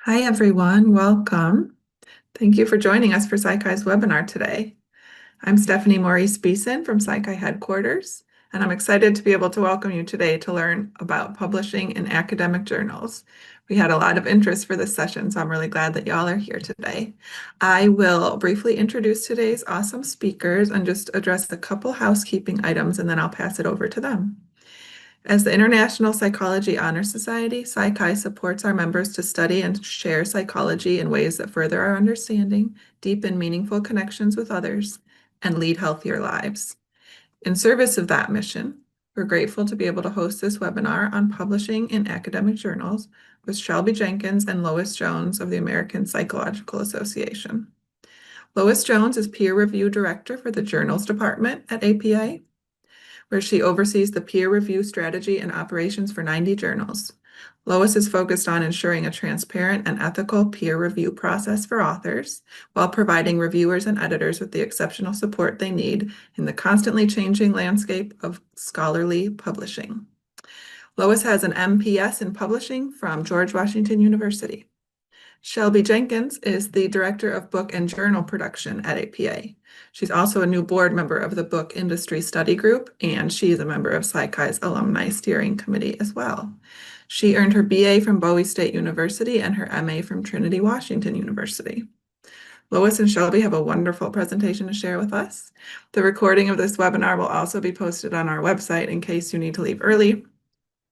Hi, everyone. Welcome. Thank you for joining us for PsyChi's webinar today. I'm Stephanie Maurice Beeson from PsyChi headquarters, and I'm excited to be able to welcome you today to learn about publishing in academic journals. We had a lot of interest for this session, so I'm really glad that y'all are here today. I will briefly introduce today's awesome speakers and just address a couple housekeeping items, and then I'll pass it over to them. As the International Psychology Honor Society, PsyChi supports our members to study and share psychology in ways that further our understanding, deepen meaningful connections with others, and lead healthier lives. In service of that mission, we're grateful to be able to host this webinar on publishing in academic journals with Shelby Jenkins and Lois Jones of the American Psychological Association. Lois Jones is Peer Review Director for the Journals Department at APA, where she oversees the peer review strategy and operations for 90 journals. Lois is focused on ensuring a transparent and ethical peer review process for authors, while providing reviewers and editors with the exceptional support they need in the constantly changing landscape of scholarly publishing. Lois has an MPS in publishing from George Washington University. Shelby Jenkins is the Director of Book and Journal Production at APA. She's also a new board member of the Book Industry Study Group, and she's a member of PsyChi's Alumni Steering Committee as well. She earned her BA from Bowie State University and her MA from Trinity Washington University. Lois and Shelby have a wonderful presentation to share with us. The recording of this webinar will also be posted on our website in case you need to leave early,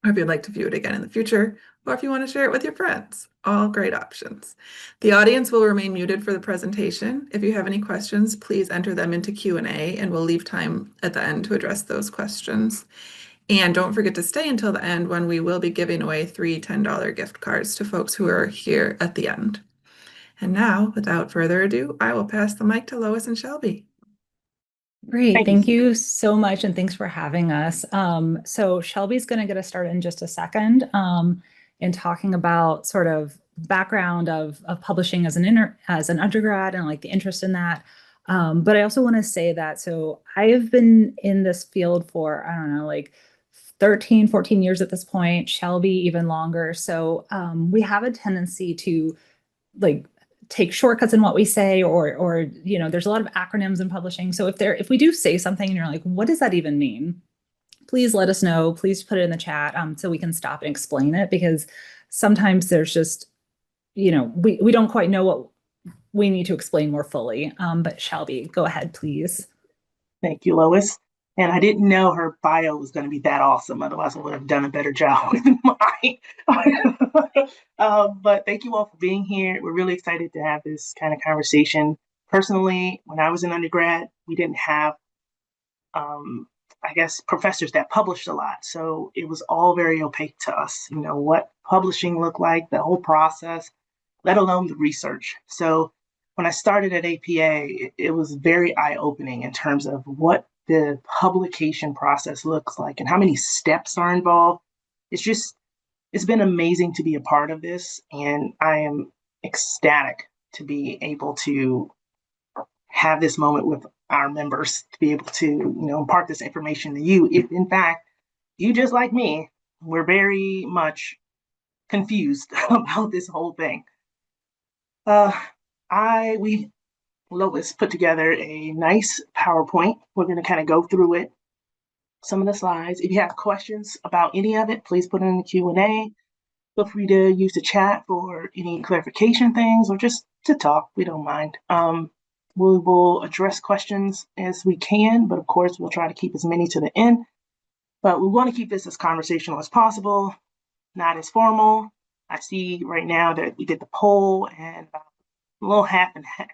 or if you'd like to view it again in the future, or if you want to share it with your friends. All great options. The audience will remain muted for the presentation. If you have any questions, please enter them into Q&A, and we'll leave time at the end to address those questions. And don't forget to stay until the end, when we will be giving away 3 $10 gift cards to folks who are here at the end. And now, without further ado, I will pass the mic to Lois and Shelby. Great. Thank you. Thank you so much. And thanks for having us. So Shelby's going to get us started in just a second in talking about sort of background of publishing as an undergrad and like the interest in that. But I also want to say that, so I've been in this field for, I don't know, like 13, 14 years at this point, Shelby even longer. So we have a tendency to like take shortcuts in what we say, or there's a lot of acronyms in publishing. So if we do say something and you're like, what does that even mean? Please let us know. Please put it in the chat so we can stop and explain it, because sometimes there's just, we don't quite know what we need to explain more fully. But Shelby, go ahead, please. Thank you, Lois. And I didn't know her bio was going to be that awesome. Otherwise, I would have done a better job with mine. But thank you all for being here. We're really excited to have this kind of conversation. Personally, when I was in undergrad, we didn't have, I guess, professors that published a lot. So it was all very opaque to us, what publishing looked like, the whole process, let alone the research. So when I started at APA, it was very eye-opening in terms of what the publication process looks like and how many steps are involved. It's been amazing to be a part of this, and I am ecstatic to be able to have this moment with our members, to be able to, impart this information to you. If in fact, you just like me, we're very much confused about this whole thing. Lois put together a nice PowerPoint. We're going to kind of go through it, some of the slides. If you have questions about any of it, please put it in the Q&A. Feel free to use the chat for any clarification things or just to talk. We don't mind. We will address questions as we can, but of course, we'll try to keep as many to the end. But we want to keep this as conversational as possible, not as formal. I see right now that we did the poll and a little half and half.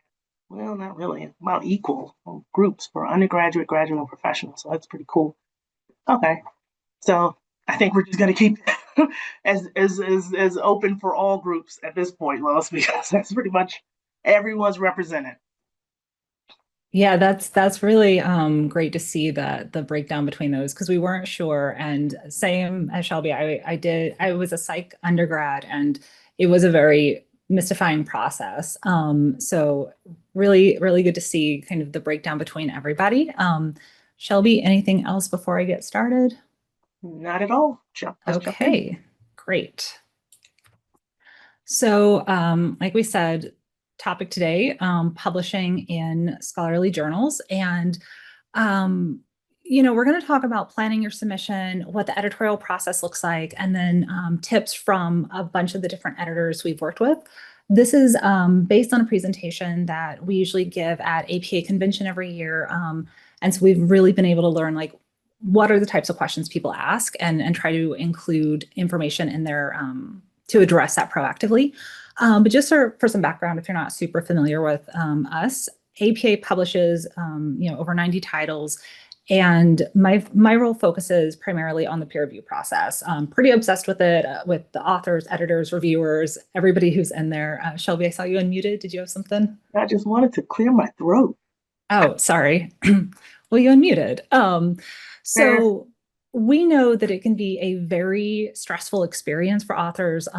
Well, not really, about equal groups for undergraduate, graduate, and professional. So that's pretty cool. Okay. So I think we're just going to keep as open for all groups at this point, Lois, because that's pretty much everyone's represented. Yeah, that's really great to see the breakdown between those, because we weren't sure. And same as Shelby, I was a psych undergrad, and it was a very mystifying process. So really, really good to see kind of the breakdown between everybody. Shelby, anything else before I get started? Not at all. Jump in. Okay, great. So, like we said, topic today, publishing in scholarly journals. And, um, we're going to talk about planning your submission, what the editorial process looks like, and then tips from a bunch of the different editors we've worked with. This is based on a presentation that we usually give at APA convention every year. And so we've really been able to learn like what are the types of questions people ask and try to include information in there to address that proactively. But just for some background, if you're not super familiar with us, APA publishes over 90 titles, and my role focuses primarily on the peer review process. Pretty obsessed with it, with the authors, editors, reviewers, everybody who's in there. Shelby, I saw you unmuted. Did you have something? I just wanted to clear my throat. Oh, sorry. Well, you unmuted. So we know that it can be a very stressful experience for authors,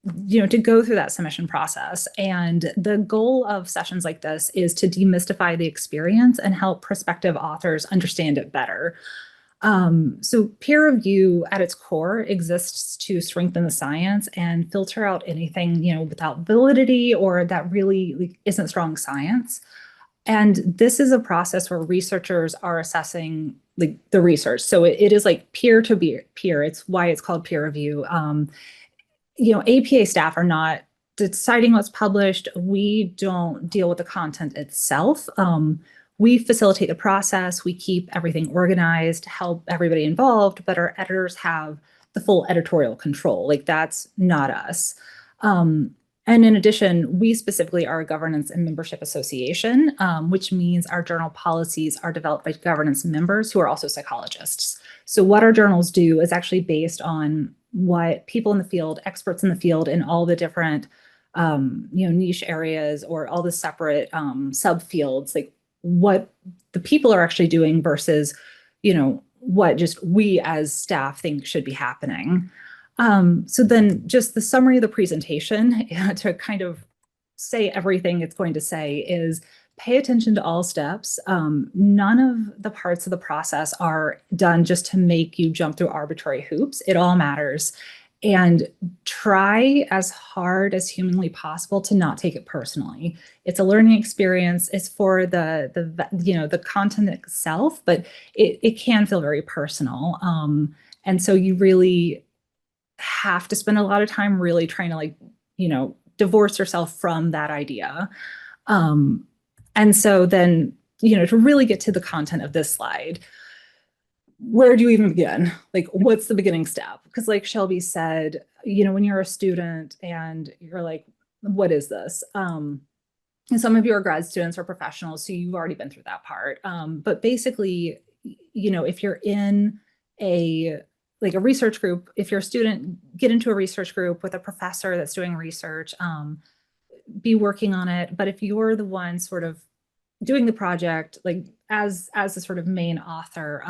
to go through that submission process. And the goal of sessions like this is to demystify the experience and help prospective authors understand it better. So peer review at its core exists to strengthen the science and filter out anything, without validity or that really isn't strong science. And this is a process where researchers are assessing the research. So it is like peer to peer. It's why it's called peer review. APA staff are not deciding what's published. We don't deal with the content itself. We facilitate the process. We keep everything organized, help everybody involved, but our editors have the full editorial control. Like that's not us. And in addition, we specifically are a governance and membership association, which means our journal policies are developed by governance members who are also psychologists. So what our journals do is actually based on what people in the field, experts in the field in all the different, niche areas or all the separate subfields, like what the people are actually doing versus, what just we as staff think should be happening. So then just the summary of the presentation to kind of say everything it's going to say is pay attention to all steps. None of the parts of the process are done just to make you jump through arbitrary hoops. It all matters. And try as hard as humanly possible to not take it personally. It's a learning experience. It's for the content itself, but it can feel very personal. And so you really have to spend a lot of time really trying to divorce yourself from that idea. And so then, to really get to the content of this slide, where do you even begin? Like, what's the beginning step? Because like Shelby said, when you're a student and you're like, what is this? And some of you are grad students or professionals, so you've already been through that part. But basically, if you're in a research group, if you're a student, get into a research group with a professor that's doing research, be working on it. But if you're the one sort of doing the project, like as the sort of main author,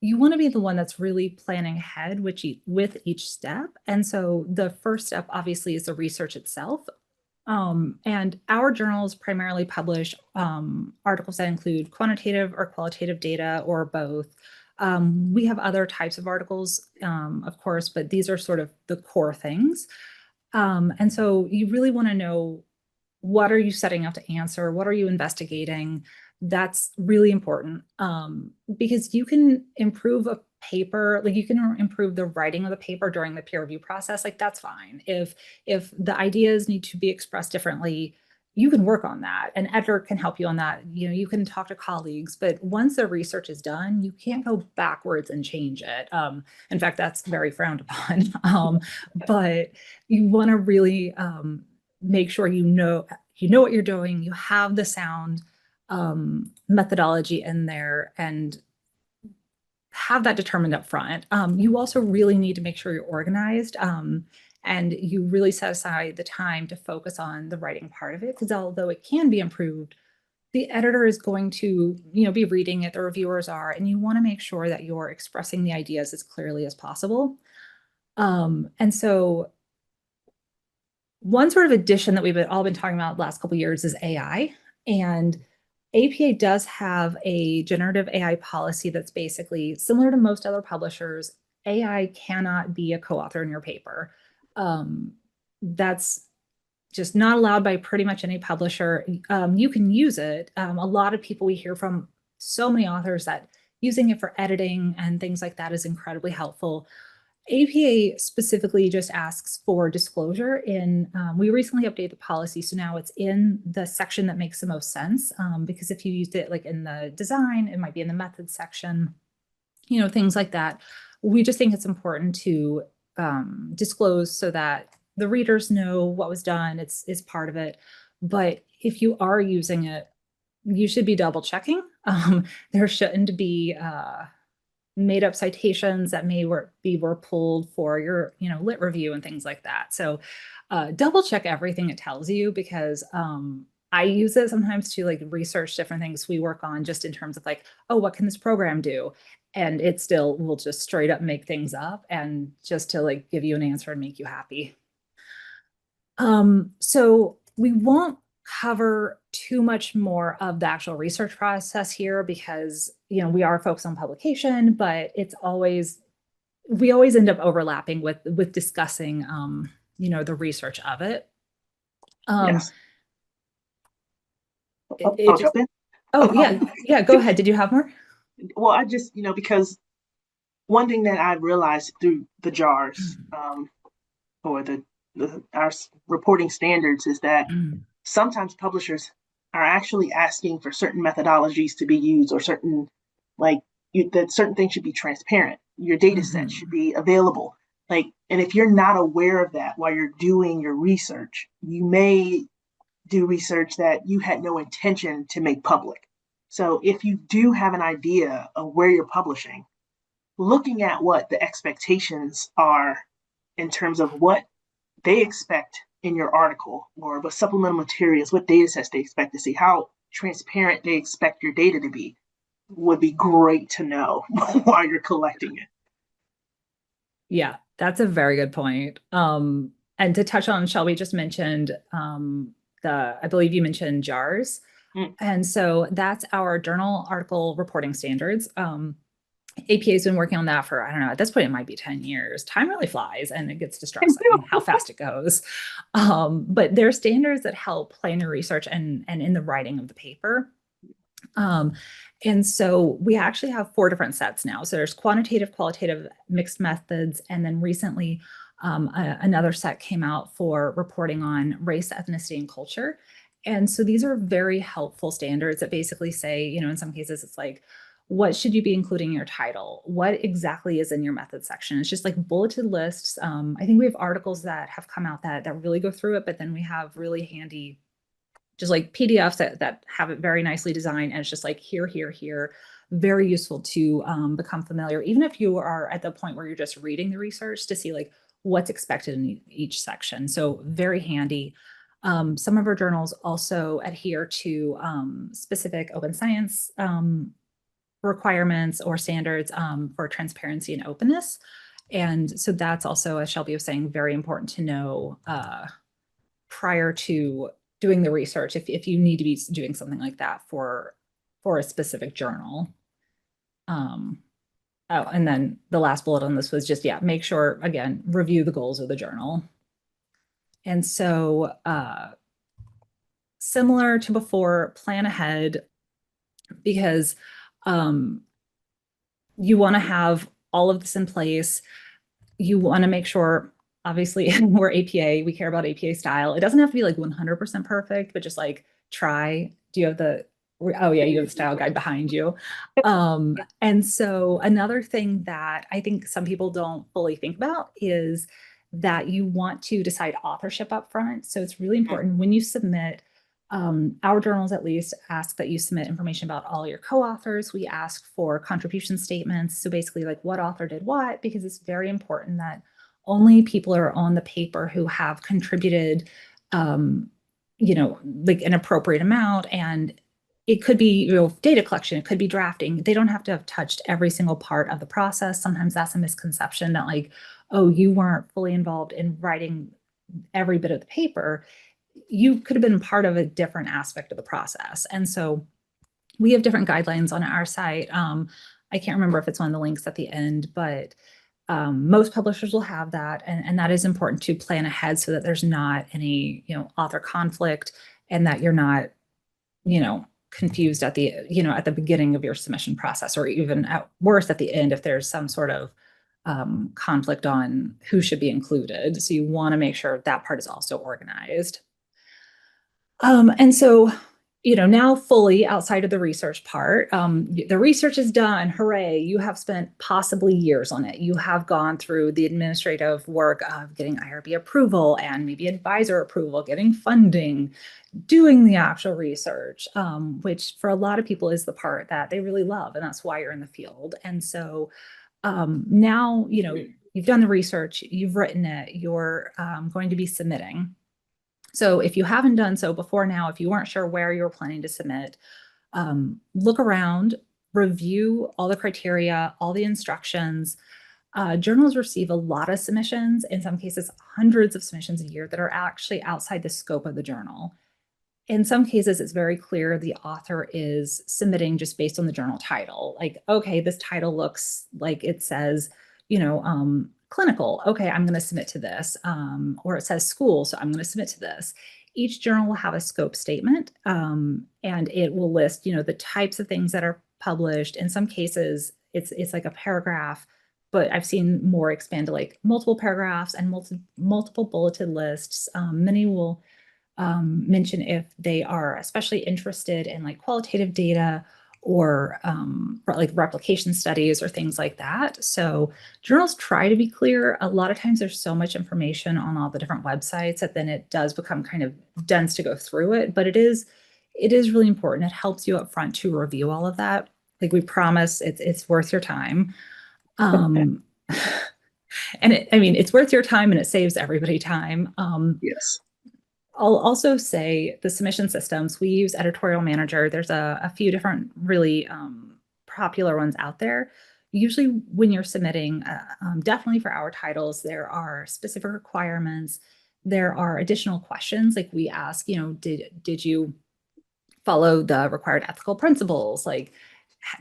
you want to be the one that's really planning ahead with each step. And so the first step obviously is the research itself. And our journals primarily publish articles that include quantitative or qualitative data or both. We have other types of articles, of course, but these are sort of the core things. And so you really want to know, what are you setting out to answer? What are you investigating? That's really important, because you can improve a paper, like you can improve the writing of the paper during the peer review process. Like that's fine. If the ideas need to be expressed differently, you can work on that. An editor can help you on that. You can talk to colleagues, but once the research is done, you can't go backwards and change it. In fact, that's very frowned upon. But you want to really make sure you know what you're doing. You have the sound methodology in there and have that determined up front. You also really need to make sure you're organized. And you really set aside the time to focus on the writing part of it, because although it can be improved, the editor is going to be reading it, the reviewers are, and you want to make sure that you're expressing the ideas as clearly as possible. And so one sort of addition that we've all been talking about the last couple of years is AI. And APA does have a generative AI policy that's basically similar to most other publishers. AI cannot be a co-author in your paper. that's just not allowed by pretty much any publisher. You can use it. A lot of people we hear from, so many authors, that using it for editing and things like that is incredibly helpful. APA specifically just asks for disclosure in, we recently updated the policy, so now it's in the section that makes the most sense, because if you used it like in the design, it might be in the methods section, things like that. We just think it's important to disclose so that the readers know what was done. It's part of it. But if you are using it, you should be double checking. There shouldn't be made up citations that were pulled for your lit review and things like that. So double check everything it tells you, because I use it sometimes to like research different things we work on, just in terms of like, oh, what can this program do? And it still will just straight up make things up, and just to like give you an answer and make you happy. So we won't cover too much more of the actual research process here, because we are focused on publication, but we always end up overlapping with discussing the research of it. Yes. It just, oh yeah, go ahead. Did you have more? Well, I just, because one thing that I realized through the JARS, or our reporting standards, is that sometimes publishers are actually asking for certain methodologies to be used, or certain, that certain things should be transparent. Your data set should be available. And if you're not aware of that while you're doing your research, you may do research that you had no intention to make public. So if you do have an idea of where you're publishing, looking at what the expectations are in terms of what they expect in your article, or what supplemental materials, what data sets they expect to see, how transparent they expect your data to be, would be great to know while you're collecting it. Yeah, that's a very good point. And to touch on, Shelby just mentioned I believe you mentioned JARS. And so that's our journal article reporting standards. APA has been working on that for, I don't know, at this point, it might be 10 years. Time really flies, and it gets distressing how fast it goes. But there are standards that help plan your research and in the writing of the paper. And so we actually have 4 different sets now. So there's quantitative, qualitative, mixed methods, and then recently another set came out for reporting on race, ethnicity, and culture. And so these are very helpful standards that basically say, in some cases, it's like, what should you be including in your title? What exactly is in your method section? It's just like bulleted lists. I think we have articles that have come out that really go through it, but then we have really handy, just like PDFs that have it very nicely designed. And it's just like here, very useful to become familiar, even if you are at the point where you're just reading the research, to see like what's expected in each section. So very handy. Some of our journals also adhere to specific open science requirements or standards for transparency and openness. And so that's also, as Shelby was saying, very important to know prior to doing the research, if you need to be doing something like that for a specific journal. And then the last bullet on this was just, make sure, again, review the goals of the journal. And so similar to before, plan ahead, because you want to have all of this in place. You want to make sure, obviously, we're APA, we care about APA style. It doesn't have to be like 100% perfect, but just like try. Do you have oh yeah, you have the style guide behind you. And so another thing that I think some people don't fully think about is that you want to decide authorship up front. So it's really important when you submit. Our journals at least ask that you submit information about all your co-authors. We ask for contribution statements. So basically like what author did what, because it's very important that only people are on the paper who have contributed, like an appropriate amount. And it could be, data collection, it could be drafting. They don't have to have touched every single part of the process. Sometimes that's a misconception that like, oh, you weren't fully involved in writing every bit of the paper. You could have been part of a different aspect of the process. And so we have different guidelines on our site. I can't remember if it's one of the links at the end, but Most publishers will have that, and that is important to plan ahead so that there's not any, author conflict, and that you're not, confused at the, at the beginning of your submission process, or even at worst at the end if there's some sort of conflict on who should be included. So you want to make sure that part is also organized. And so, now fully outside of the research part, the research is done. Hooray. You have spent possibly years on it. You have gone through the administrative work of getting IRB approval and maybe advisor approval, getting funding, doing the actual research, which for a lot of people is the part that they really love. And that's why you're in the field. And so now, you've done the research, you've written it, you're going to be submitting. So if you haven't done so before now, if you weren't sure where you were planning to submit, look around, review all the criteria, all the instructions. Journals receive a lot of submissions, in some cases, hundreds of submissions a year that are actually outside the scope of the journal. In some cases, it's very clear the author is submitting just based on the journal title. Like, okay, this title looks like it says, clinical. Okay, I'm going to submit to this. Or it says school, so I'm going to submit to this. Each journal will have a scope statement, and it will list, the types of things that are published. In some cases, it's like a paragraph, but I've seen more expand to like multiple paragraphs and multiple bulleted lists. Many will mention if they are especially interested in like qualitative data or like replication studies or things like that. So journals try to be clear. A lot of times there's so much information on all the different websites that then it does become kind of dense to go through it, but it is really important. It helps you up front to review all of that. Like we promise it's worth your time. And it's worth your time and it saves everybody time. Yes. I'll also say the submission systems, we use Editorial Manager. There's a few different really popular ones out there. Usually when you're submitting, definitely for our titles, there are specific requirements. There are additional questions like we ask, did you follow the required ethical principles? Like,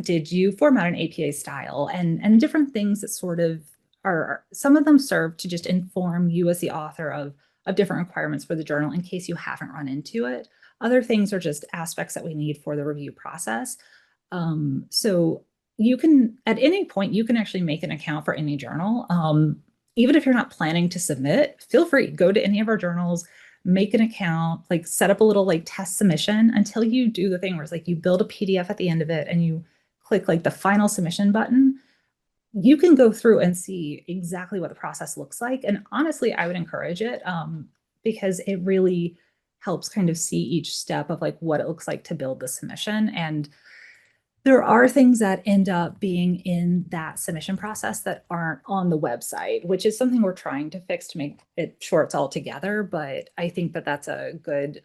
did you format an APA style? And different things that sort of are, some of them serve to just inform you as the author of different requirements for the journal in case you haven't run into it. Other things are just aspects that we need for the review process. So you can, at any point, you can actually make an account for any journal. Even if you're not planning to submit, feel free, go to any of our journals, make an account, like set up a little like test submission until you do the thing where it's like you build a PDF at the end of it and you click like the final submission button. You can go through and see exactly what the process looks like. And honestly, I would encourage it because it really helps kind of see each step of like what it looks like to build the submission. And there are things that end up being in that submission process that aren't on the website, which is something we're trying to fix to make it shorts all together. But I think that that's a good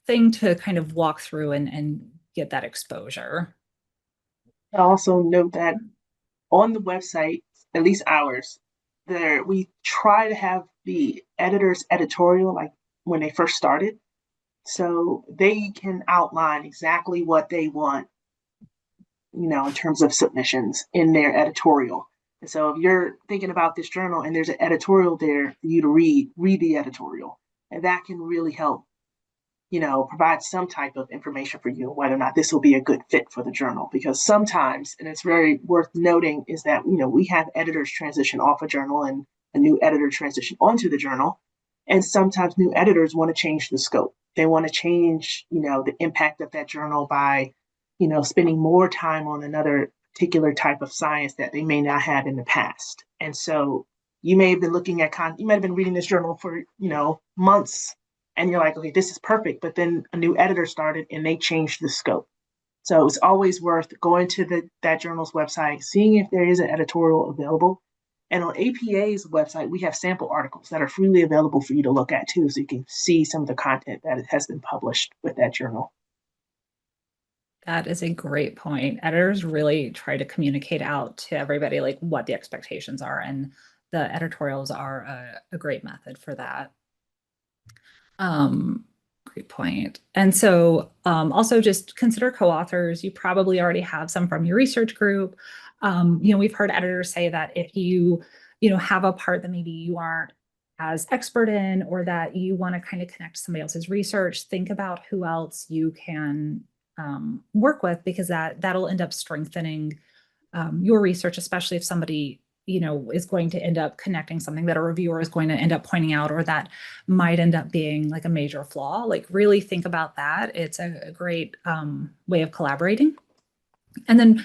thing to kind of walk through and get that exposure. I also note that on the website, at least ours, there we try to have the editor's editorial like when they first started. So they can outline exactly what they want, in terms of submissions in their editorial. And so if you're thinking about this journal and there's an editorial there for you to read the editorial. And that can really help, provide some type of information for you whether or not this will be a good fit for the journal. Because sometimes, and it's very worth noting, is that, we have editors transition off a journal and a new editor transition onto the journal. And sometimes new editors want to change the scope. They want to change, the impact of that journal by, spending more time on another particular type of science that they may not have in the past. And so you may have been looking at you might have been reading this journal for, months, and you're like, okay, this is perfect. But then a new editor started and they changed the scope. So it's always worth going to that journal's website, seeing if there is an editorial available. And on APA's website, we have sample articles that are freely available for you to look at too, so you can see some of the content that has been published with that journal. That is a great point. Editors really try to communicate out to everybody like what the expectations are, and the editorials are a great method for that. Great point. And so also just consider co-authors. You probably already have some from your research group. We've heard editors say that if you have a part that maybe you aren't as expert in, or that you want to kind of connect to somebody else's research, think about who else you can work with, because that'll end up strengthening your research, especially if somebody is going to end up connecting something that a reviewer is going to end up pointing out, or that might end up being like a major flaw. Like, really think about that. It's a great way of collaborating. And then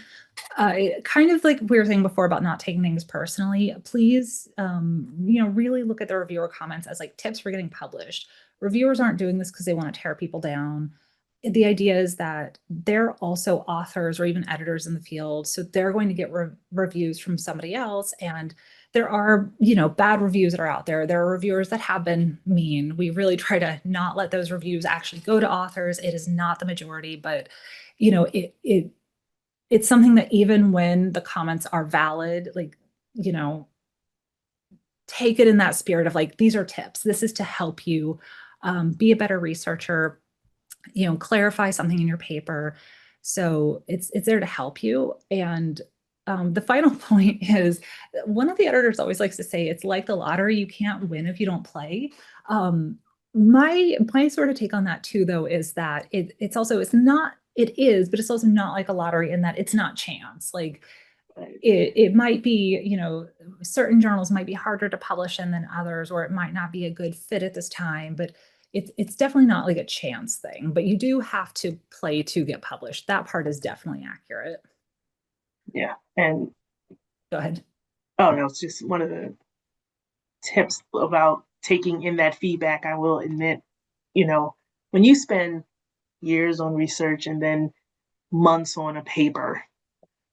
kind of like we were saying before about not taking things personally, please, really look at the reviewer comments as like tips for getting published. Reviewers aren't doing this because they want to tear people down. The idea is that they're also authors or even editors in the field. So they're going to get reviews from somebody else. And there are, bad reviews that are out there. There are reviewers that have been mean. We really try to not let those reviews actually go to authors. It is not the majority, but, it's something that even when the comments are valid, like, take it in that spirit of like, these are tips. This is to help you be a better researcher, clarify something in your paper. So it's there to help you. And the final point is, one of the editors always likes to say, it's like the lottery. You can't win if you don't play. My sort of take on that too, though, is that it is, but it's also not like a lottery in that it's not chance. Like, it might be, certain journals might be harder to publish in than others, or it might not be a good fit at this time, but it's definitely not like a chance thing. But you do have to play to get published. That part is definitely accurate. Yeah. And go ahead. Oh no, it's just one of the tips about taking in that feedback. I will admit, when you spend years on research and then months on a paper,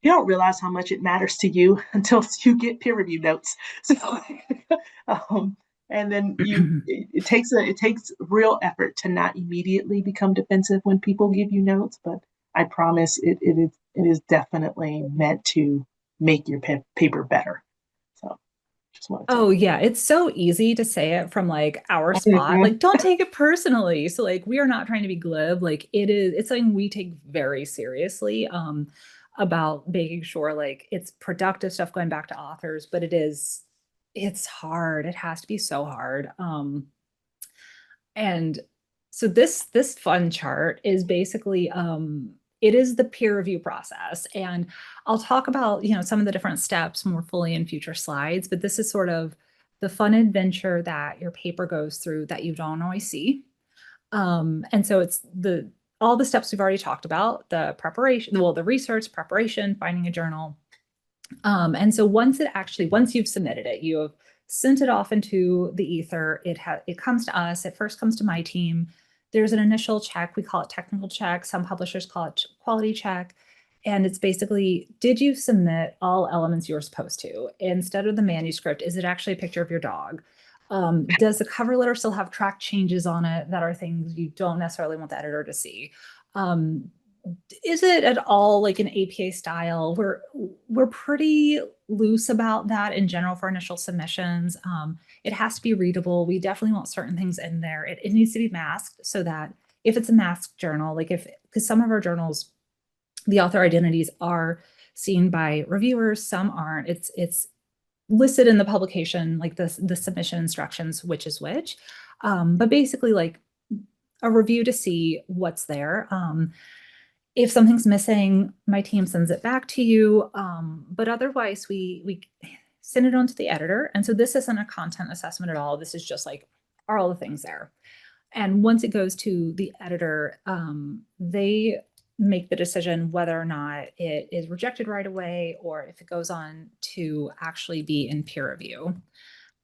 you don't realize how much it matters to you until you get peer review notes. So, and then it takes real effort to not immediately become defensive when people give you notes. But I promise it is definitely meant to make your paper better. So, just wanted to. Oh yeah, it's so easy to say it from like our spot. Like, don't take it personally. So like, we are not trying to be glib. Like, it's something we take very seriously about making sure like it's productive stuff going back to authors, but it's hard. It has to be so hard. And so this fun chart is basically it is the peer review process. And I'll talk about, some of the different steps more fully in future slides, but this is sort of the fun adventure that your paper goes through that you don't always see. And so it's all the steps we've already talked about: the preparation, the research, preparation, finding a journal. And so once you've submitted it, you have sent it off into the ether. It comes to us. It first comes to my team. There's an initial check. We call it technical check. Some publishers call it quality check. And it's basically, did you submit all elements you were supposed to? Instead of the manuscript, is it actually a picture of your dog? Does the cover letter still have track changes on it that are things you don't necessarily want the editor to see? Is it at all like an APA style? We're pretty loose about that in general for initial submissions. It has to be readable. We definitely want certain things in there. It needs to be masked, so that if it's a masked journal, because some of our journals, the author identities are seen by reviewers, some aren't. It's listed in the publication, like the submission instructions, which is which. But basically, like a review to see what's there. If something's missing, my team sends it back to you. But otherwise, we send it on to the editor. And so this isn't a content assessment at all. This is just like, are all the things there? And once it goes to the editor, they make the decision whether or not it is rejected right away, or if it goes on to actually be in peer review.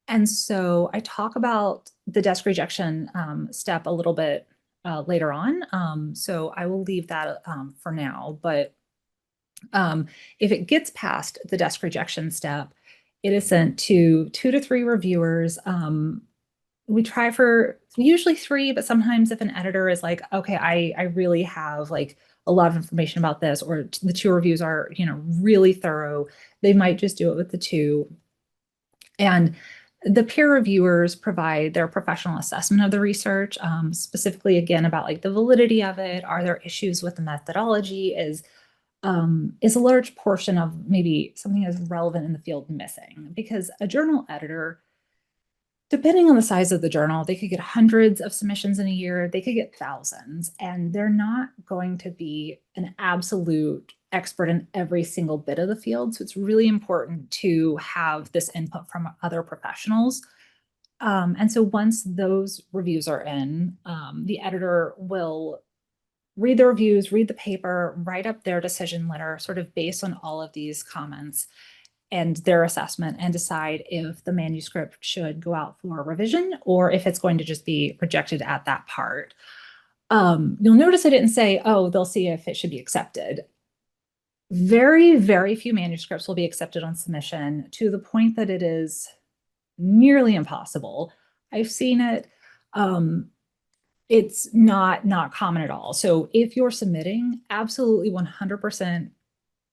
And so I talk about the desk rejection step a little bit later on. So I will leave that for now. But if it gets past the desk rejection step, it is sent to 2 to 3 reviewers. We try for usually 3, but sometimes if an editor is like, okay, I really have like a lot of information about this, or the 2 reviews are, really thorough, they might just do it with the 2. And the peer reviewers provide their professional assessment of the research, specifically again about like the validity of it. Are there issues with the methodology? Is is a large portion of maybe something that's relevant in the field missing, because a journal editor, depending on the size of the journal, they could get hundreds of submissions in a year, they could get thousands, and they're not going to be an absolute expert in every single bit of the field. So it's really important to have this input from other professionals. And so once those reviews are in, the editor will read the reviews, read the paper, write up their decision letter, sort of based on all of these comments and their assessment, and decide if the manuscript should go out for revision or if it's going to just be rejected at that part. You'll notice I didn't say, oh, they'll see if it should be accepted. Very, very few manuscripts will be accepted on submission, to the point that it is nearly impossible. I've seen it. It's not common at all. So if you're submitting, absolutely 100%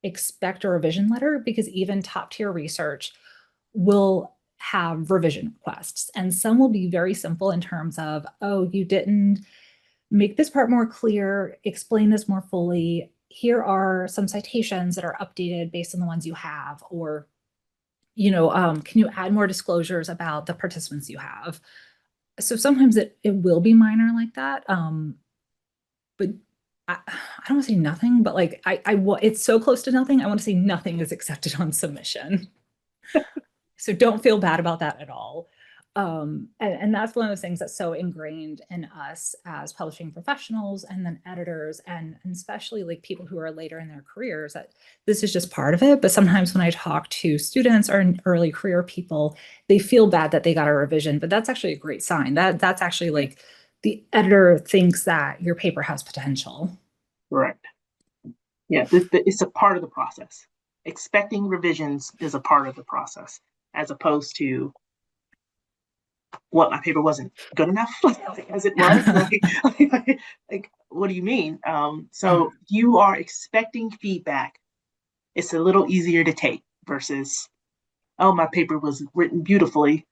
expect a revision letter, because even top tier research will have revision requests, and some will be very simple in terms of, oh, you didn't make this part more clear, explain this more fully. Here are some citations that are updated based on the ones you have, or can you add more disclosures about the participants you have? So sometimes it will be minor like that. But I don't want to say nothing, but like it's so close to nothing. I want to say nothing is accepted on submission. So don't feel bad about that at all. And that's one of those things that's so ingrained in us as publishing professionals, and then editors, and especially like people who are later in their careers, that this is just part of it. But sometimes when I talk to students or early career people, they feel bad that they got a revision, but that's actually a great sign. That's actually like the editor thinks that your paper has potential. Correct. Yeah, it's a part of the process. Expecting revisions is a part of the process, as opposed to what, my paper wasn't good enough as it was. Like, what do you mean? So you are expecting feedback. It's a little easier to take versus, oh, my paper was written beautifully.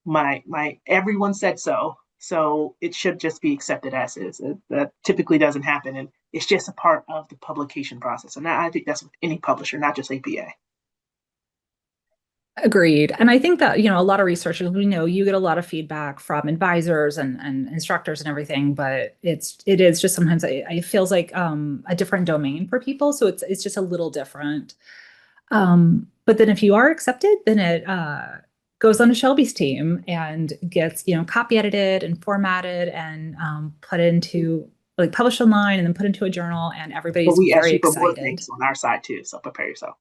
My everyone said so. So it should just be accepted as is. That typically doesn't happen, and it's just a part of the publication process. And I think that's with any publisher, not just APA. Agreed. And I think that, a lot of researchers, we know you get a lot of feedback from advisors and instructors and everything, but it is just sometimes it feels like a different domain for people. So it's just a little different. But then if you are accepted, then it goes on to Shelby's team and gets, copy edited and formatted and put into, like, published online and then put into a journal, and everybody's But we ask very you for more excited. things on our side too, so prepare yourself.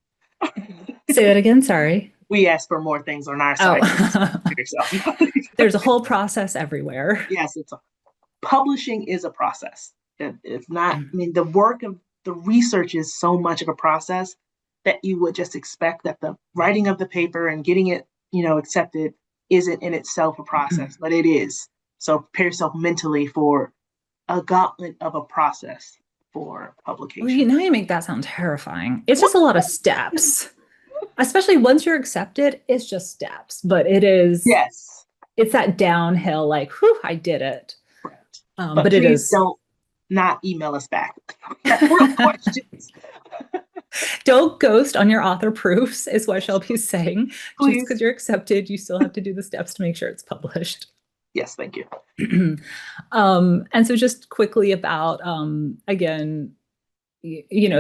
Say that again, sorry. We ask for more things on our side. Oh. Yourself. There's a whole process everywhere. Yes, publishing is a process. It's not. I mean, the work of the research is so much of a process that you would just expect that the writing of the paper and getting it, accepted isn't in itself a process, but it is. So prepare yourself mentally for a gauntlet of a process for publication. Well, now you make that sound terrifying. It's just a lot of steps. Especially once you're accepted, it's just steps, but it is. Yes. It's that downhill, like, whew, I did it. Correct. But it is. Don't not email us back. Real questions. Don't ghost on your author proofs, is what Shelby's saying. Please. Just because you're accepted, you still have to do the steps to make sure it's published. Yes, thank you. And so just quickly about, again,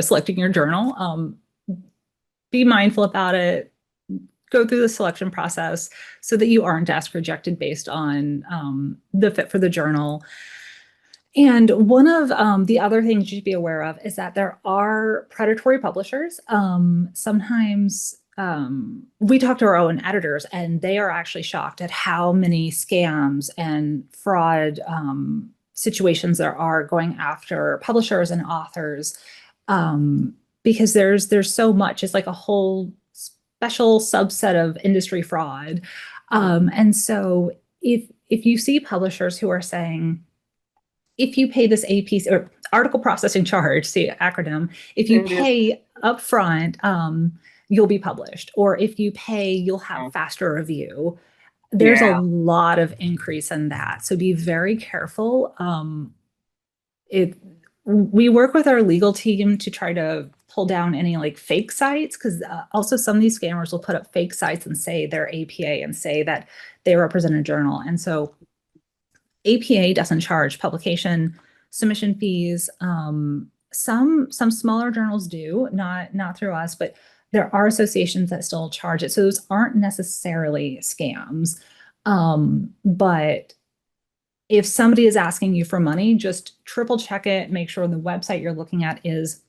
selecting your journal. Be mindful about it. Go through the selection process so that you aren't desk rejected based on the fit for the journal. And one of the other things you should be aware of is that there are predatory publishers. Sometimes we talk to our own editors, and they are actually shocked at how many scams and fraud situations there are going after publishers and authors, because there's so much. It's like a whole special subset of industry fraud. And so if you see publishers who are saying, if you pay this APC or article processing charge, see acronym, if you pay upfront, you'll be published. Or if you pay, you'll have faster review. There's a lot of increase in that. So be very careful. we work with our legal team to try to pull down any like fake sites, because also some of these scammers will put up fake sites and say they're APA and say that they represent a journal. And so APA doesn't charge publication submission fees. Some smaller journals do, not through us, but there are associations that still charge it. So those aren't necessarily scams. But if somebody is asking you for money, just triple check it, make sure the website you're looking at is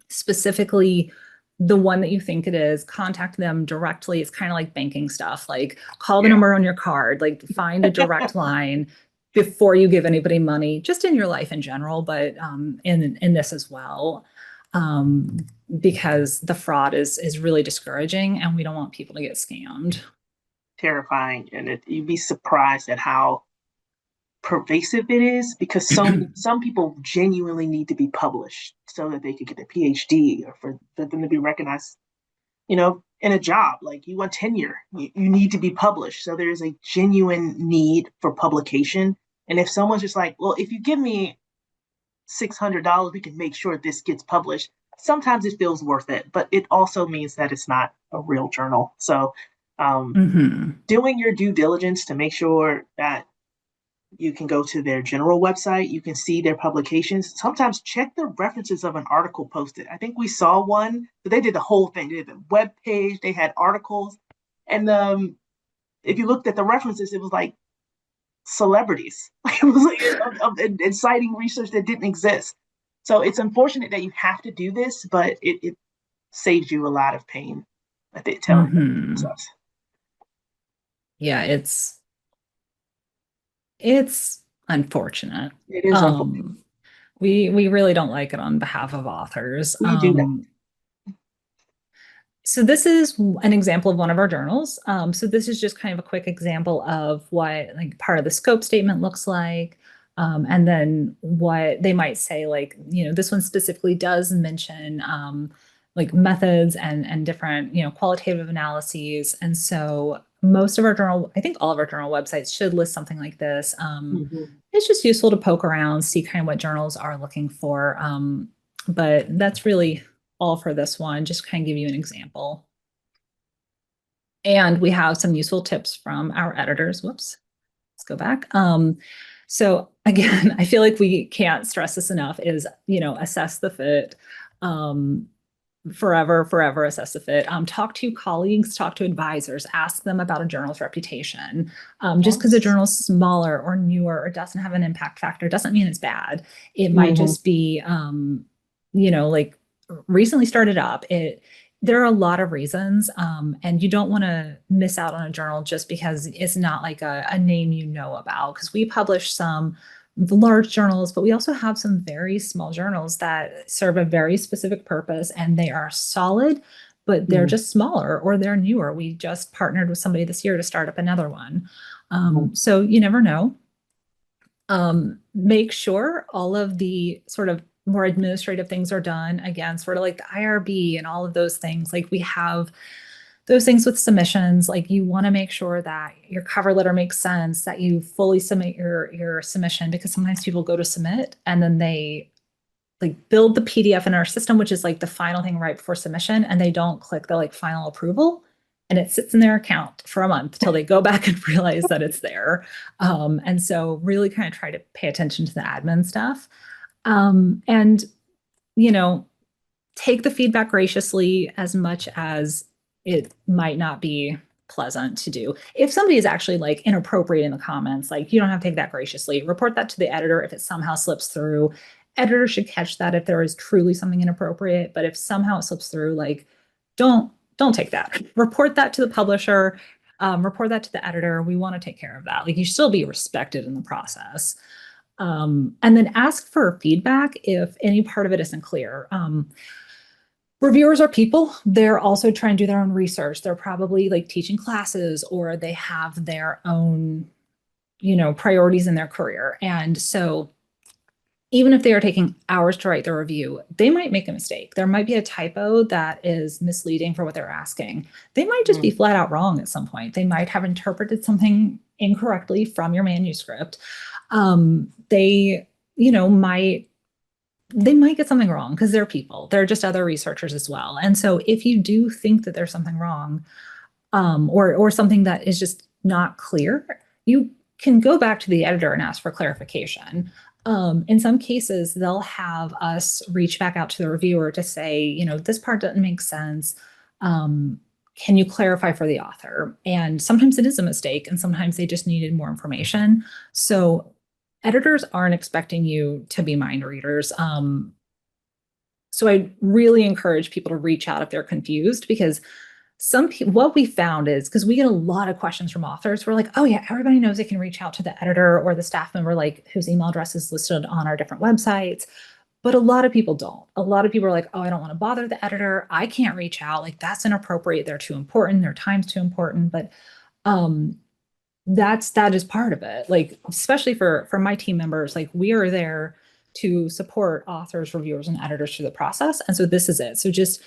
specifically the one that you think it is. Contact them directly. It's kind of like banking stuff, like call the number on your card, like find a direct line before you give anybody money, just in your life in general, but in this as well. Because the fraud is really discouraging and we don't want people to get scammed. Terrifying. And you'd be surprised at how pervasive it is, because some people genuinely need to be published so that they could get a PhD, or for them to be recognized, in a job. Like, you want tenure, you need to be published. So there's a genuine need for publication. And if someone's just like, well, if you give me $600, we can make sure this gets published, sometimes it feels worth it, but it also means that it's not a real journal. So doing your due diligence to make sure that you can go to their general website, you can see their publications. Sometimes check the references of an article posted. I think we saw one, but they did the whole thing. They did the web page, they had articles. And if you looked at the references, it was like celebrities. It was like inciting research that didn't exist. So it's unfortunate that you have to do this, but it saves you a lot of pain, I think, telling the Yeah, it's unfortunate. It is unfortunate. We really don't like it on behalf of authors. We do that. So this is an example of one of our journals. So this is just kind of a quick example of what like part of the scope statement looks like. And then what they might say, like, this one specifically does mention like methods and different, qualitative analyses. And so most of our journal, I think all of our journal websites should list something like this. It's just useful to poke around, see kind of what journals are looking for. But that's really all for this one, just kind of give you an example. And we have some useful tips from our editors. Whoops, let's go back. So again, I feel like we can't stress this enough is, assess the fit. Forever assess the fit. Talk to colleagues, talk to advisors, ask them about a journal's reputation. Just because a journal's smaller or newer or doesn't have an impact factor doesn't mean it's bad. It might just be, like recently started up. There are a lot of reasons, and you don't want to miss out on a journal just because it's not like a name about, because we publish some large journals, but we also have some very small journals that serve a very specific purpose, and they are solid, but they're just smaller or they're newer. We just partnered with somebody this year to start up another one. So you never know. Make sure all of the sort of more administrative things are done. Again, sort of like the IRB and all of those things. Like, we have those things with submissions. Like, you want to make sure that your cover letter makes sense, that you fully submit your submission, because sometimes people go to submit and then they like build the PDF in our system, which is like the final thing right before submission, and they don't click the like final approval, and it sits in their account for a month till they go back and realize that it's there. And so really kind of try to pay attention to the admin stuff. And, take the feedback graciously, as much as it might not be pleasant to do. If somebody is actually like inappropriate in the comments, like, you don't have to take that graciously. Report that to the editor if it somehow slips through. Editor should catch that if there is truly something inappropriate. But if somehow it slips through, like, don't take that. Report that to the publisher. Report that to the editor. We want to take care of that. Like, you still be respected in the process. And then ask for feedback if any part of it isn't clear. Reviewers are people. They're also trying to do their own research. They're probably like teaching classes, or they have their own, priorities in their career. And so even if they are taking hours to write the review, they might make a mistake. There might be a typo that is misleading for what they're asking. They might just be flat out wrong at some point. They might have interpreted something incorrectly from your manuscript. They, might they might get something wrong because they're people. They're just other researchers as well. And so if you do think that there's something wrong, or something that is just not clear, you can go back to the editor and ask for clarification. In some cases, they'll have us reach back out to the reviewer to say, this part doesn't make sense. Can you clarify for the author? And sometimes it is a mistake, and sometimes they just needed more information. So editors aren't expecting you to be mind readers. So I really encourage people to reach out if they're confused, because what we found is, because we get a lot of questions from authors, we're like, oh yeah, everybody knows they can reach out to the editor or the staff member, like whose email address is listed on our different websites. But a lot of people don't. A lot of people are like, oh, I don't want to bother the editor. I can't reach out. Like, that's inappropriate. They're too important. Their time's too important. But um, that is part of it. Like, especially for my team members, like we are there to support authors, reviewers, and editors through the process. And so this is it. So just,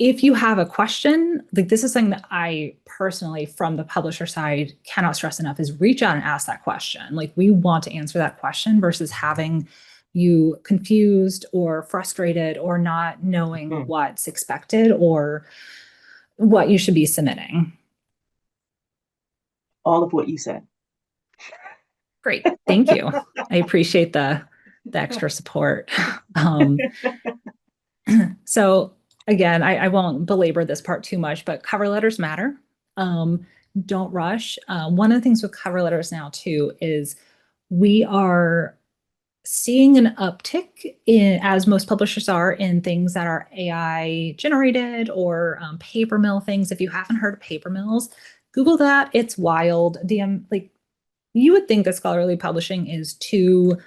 if you have a question, like this is something that I personally, from the publisher side, cannot stress enough, is reach out and ask that question. Like, we want to answer that question versus having you confused or frustrated or not knowing what's expected or what you should be submitting. All of what you said. Great. Thank you. I appreciate the extra support. So again, I won't belabor this part too much, but cover letters matter. Don't rush. One of the things with cover letters now too is we are seeing an uptick in, as most publishers are, in things that are AI generated or paper mill things. If you haven't heard of paper mills, Google that. It's wild. Like, you would think that scholarly publishing is too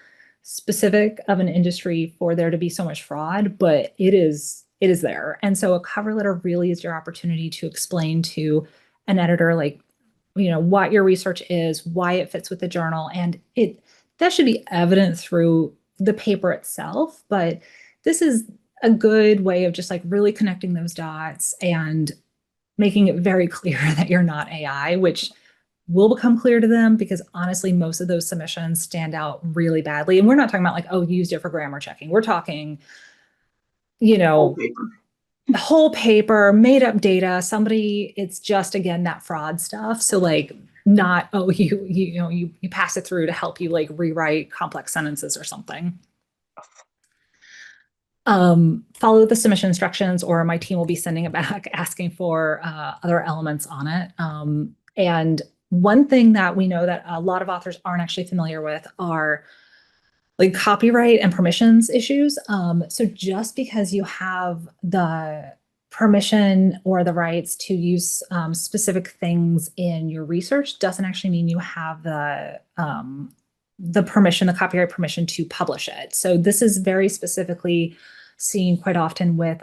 specific of an industry for there to be so much fraud, but it is there. And so a cover letter really is your opportunity to explain to an editor, like, what your research is, why it fits with the journal, and that should be evident through the paper itself. But this is a good way of just like really connecting those dots and making it very clear that you're not AI, which will become clear to them, because honestly, most of those submissions stand out really badly. And we're not talking about like, oh, you used it for grammar checking. We're talking, whole paper, made up data, it's just, again, that fraud stuff. So like, not, oh, you pass it through to help you like rewrite complex sentences or something. Follow the submission instructions, or my team will be sending it back asking for other elements on it. And one thing that we know that a lot of authors aren't actually familiar with are like copyright and permissions issues. So just because you have the permission or the rights to use specific things in your research doesn't actually mean you have the permission, the copyright permission to publish it. So this is very specifically seen quite often with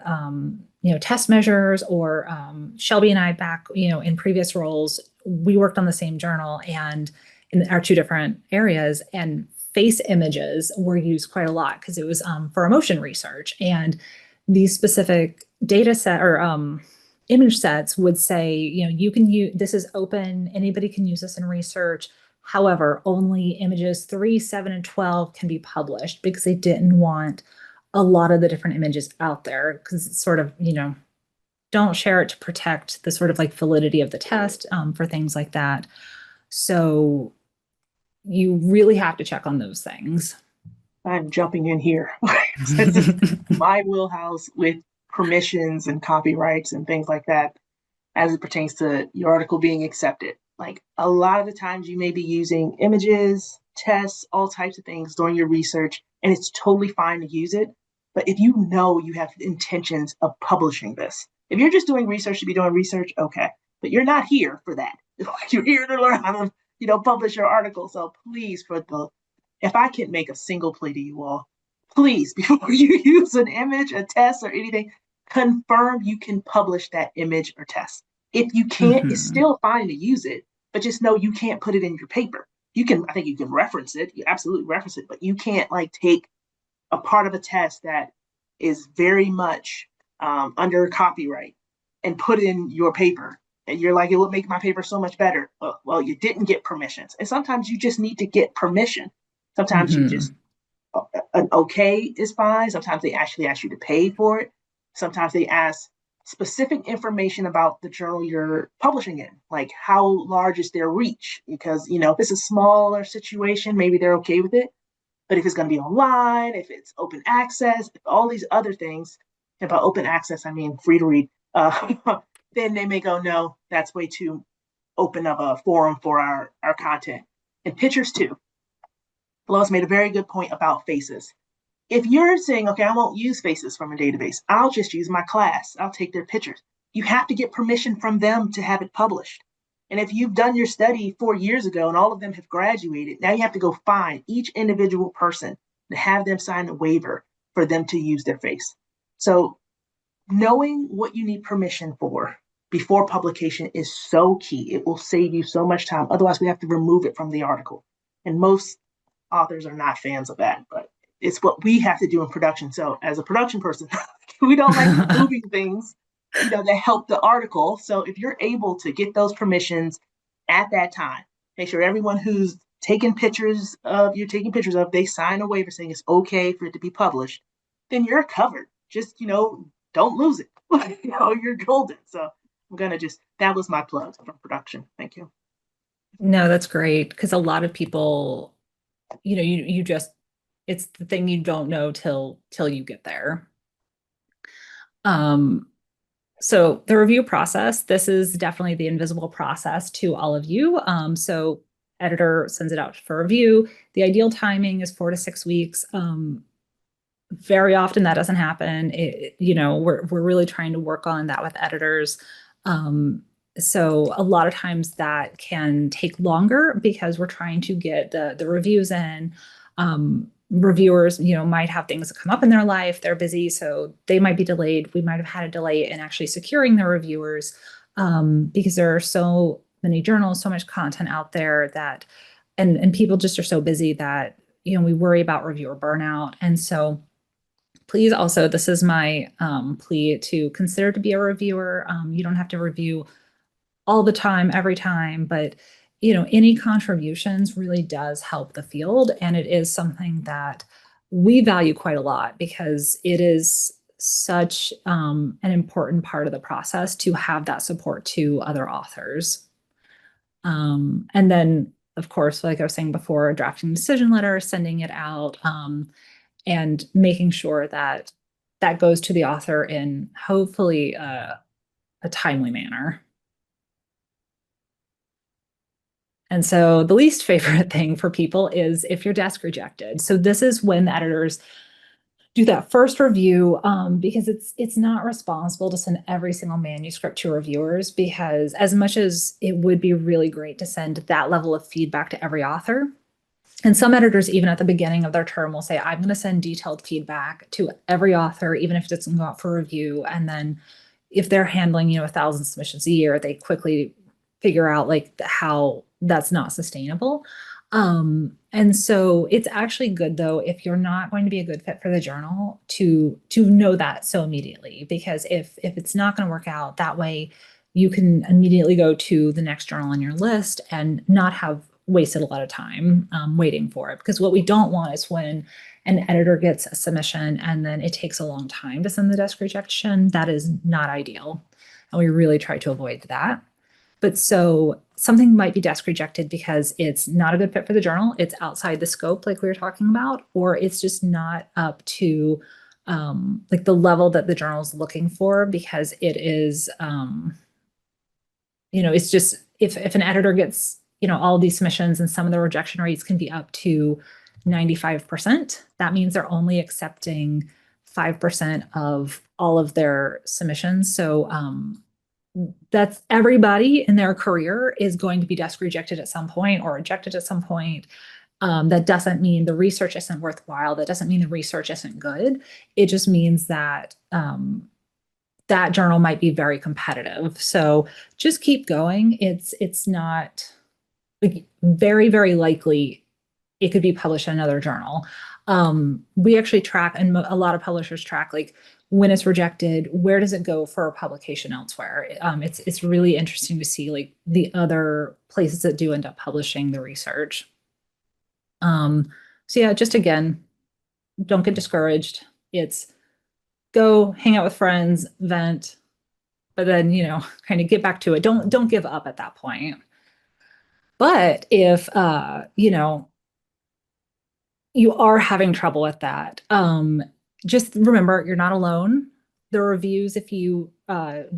test measures, or Shelby and I, back in previous roles, we worked on the same journal and in our two different areas, and face images were used quite a lot because it was for emotion research. And these specific data set or image sets would say, you can use, this is open, anybody can use this in research. However, only images 3, 7, and 12 can be published, because they didn't want a lot of the different images out there, because it's sort of, don't share it to protect the sort of like validity of the test for things like that. So you really have to check on those things. I'm jumping in here. This is my wheelhouse with permissions and copyrights and things like that, as it pertains to your article being accepted. Like, a lot of the times you may be using images, tests, all types of things during your research, and it's totally fine to use it. But if you know you have intentions of publishing this, if you're just doing research to be doing research, okay. But you're not here for that. You're here to learn how to, publish your article. So please, if I can make a single plea to you all, please, before you use an image, a test, or anything, confirm you can publish that image or test. If you can't, it's still fine to use it, but just know you can't put it in your paper. I think you can reference it. You absolutely reference it, but you can't like take a part of a test that is very much under copyright and put in your paper. And you're like, it would make my paper so much better. Well, you didn't get permissions. And sometimes you just need to get permission. Sometimes you just, an okay is fine. Sometimes they actually ask you to pay for it. Sometimes they ask specific information about the journal you're publishing in, like how large is their reach? Because, if it's a smaller situation, maybe they're okay with it. But if it's going to be online, if it's open access, if all these other things, and by open access, I mean free to read, then they may go, no, that's way too open of a forum for our content. And pictures too. Lois made a very good point about faces. If you're saying, okay, I won't use faces from a database, I'll just use my class, I'll take their pictures. You have to get permission from them to have it published. And if you've done your study 4 years ago and all of them have graduated, now you have to go find each individual person and have them sign a waiver for them to use their face. So knowing what you need permission for before publication is so key. It will save you so much time. Otherwise, we have to remove it from the article. And most authors are not fans of that, but it's what we have to do in production. So as a production person, we don't like removing things, that help the article. So if you're able to get those permissions at that time, make sure everyone who's taking pictures of, they sign a waiver saying it's okay for it to be published, then you're covered. Just, don't lose it. You're golden. So I'm going to that was my plug from production. Thank you. No, that's great. Because a lot of people, you just, it's the thing you don't know till you get there. So the review process, this is definitely the invisible process to all of you. So editor sends it out for review. The ideal timing is 4 to 6 weeks. Very often that doesn't happen. We're really trying to work on that with editors. So a lot of times that can take longer because we're trying to get the reviews in. Reviewers, might have things that come up in their life. They're busy, so they might be delayed. We might have had a delay in actually securing the reviewers because there are so many journals, so much content out there that, and people just are so busy that, we worry about reviewer burnout. And so please also, this is my plea to consider to be a reviewer. You don't have to review all the time, every time, but any contributions really does help the field. And it is something that we value quite a lot because it is such an important part of the process to have that support to other authors. And then, of course, like I was saying before, drafting decision letter, sending it out, and making sure that that goes to the author in hopefully a timely manner. And so the least favorite thing for people is if your desk rejected. So this is when the editors do that first review because it's not responsible to send every single manuscript to reviewers, because as much as it would be really great to send that level of feedback to every author, and some editors, even at the beginning of their term, will say, I'm going to send detailed feedback to every author, even if it doesn't go out for review. And then if they're handling, 1,000 submissions a year, they quickly figure out how that's not sustainable. And so it's actually good, though, if you're not going to be a good fit for the journal, to know that so immediately, because if it's not going to work out that way, you can immediately go to the next journal on your list and not have wasted a lot of time waiting for it. Because what we don't want is when an editor gets a submission and then it takes a long time to send the desk rejection. That is not ideal. And we really try to avoid that. But so something might be desk rejected because it's not a good fit for the journal. It's outside the scope, like we were talking about, or it's just not up to the level that the journal is looking for, because it is, it's just, if an editor gets, all these submissions and some of the rejection rates can be up to 95%, that means they're only accepting 5% of all of their submissions. So, that's everybody in their career is going to be desk rejected at some point or rejected at some point. That doesn't mean the research isn't worthwhile. That doesn't mean the research isn't good. It just means that that journal might be very competitive. So just keep going. It's not very, very likely it could be published in another journal. We actually track, and a lot of publishers track, when it's rejected, where does it go for publication elsewhere? It's really interesting to see the other places that do end up publishing the research. So yeah, just again, don't get discouraged. It's go hang out with friends, vent, but then, kind of get back to it. Don't give up at that point. But if you are having trouble with that, just remember you're not alone. The reviews, if you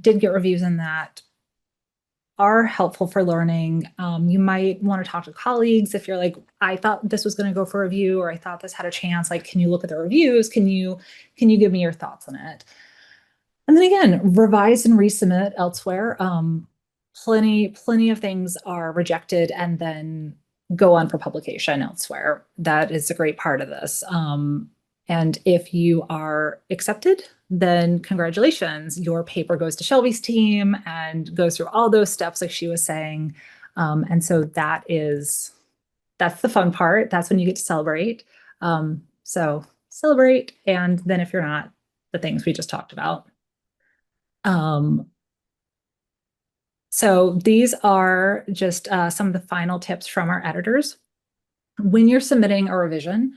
did get reviews in that, are helpful for learning. You might want to talk to colleagues if you're like, I thought this was going to go for review, or I thought this had a chance. Like, can you look at the reviews? Can you give me your thoughts on it? And then again, revise and resubmit elsewhere. Plenty of things are rejected and then go on for publication elsewhere. That is a great part of this. And if you are accepted, then congratulations, your paper goes to Shelby's team and goes through all those steps, like she was saying. And so that's the fun part. That's when you get to celebrate. So celebrate. And then if you're not, the things we just talked about. So these are just some of the final tips from our editors. When you're submitting a revision,